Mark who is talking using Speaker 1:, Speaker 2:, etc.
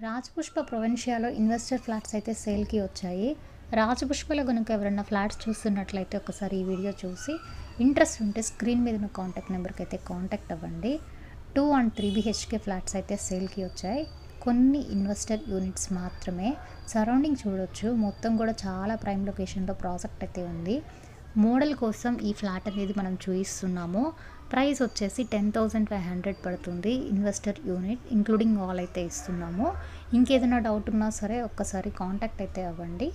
Speaker 1: Rajapushpa ప్రొవిన్షియాలో investor flats అయితే సేల్కి వచ్చాయి. రాజపుష్పలో కనుక ఎవరైనా ఫ్లాట్స్ చూస్తున్నట్లయితే ఒకసారి ఈ వీడియో చూసి ఇంట్రెస్ట్ ఉంటే స్క్రీన్ మీద ఉన్న కాంటాక్ట్ నెంబర్కి అయితే కాంటాక్ట్ అవ్వండి. 2 and 3 BHK ఫ్లాట్స్ అయితే సేల్కి వచ్చాయి. కొన్ని ఇన్వెస్టర్ యూనిట్స్ మాత్రమే. సరౌండింగ్ చూడొచ్చు, మొత్తం కూడా చాలా ప్రైమ్ లొకేషన్లో ప్రాజెక్ట్ అయితే ఉంది. మోడల్ కోసం ఈ ఫ్లాట్ అనేది మనం చూపిస్తున్నాము. ప్రైస్ వచ్చేసి 10,500 పడుతుంది. ఇన్వెస్టర్ యూనిట్ ఇంక్లూడింగ్ ఆల్ అయితే ఇస్తున్నాము. ఇంకేదైనా డౌట్ ఉన్నా సరే ఒక్కసారి కాంటాక్ట్ అయితే అవ్వండి.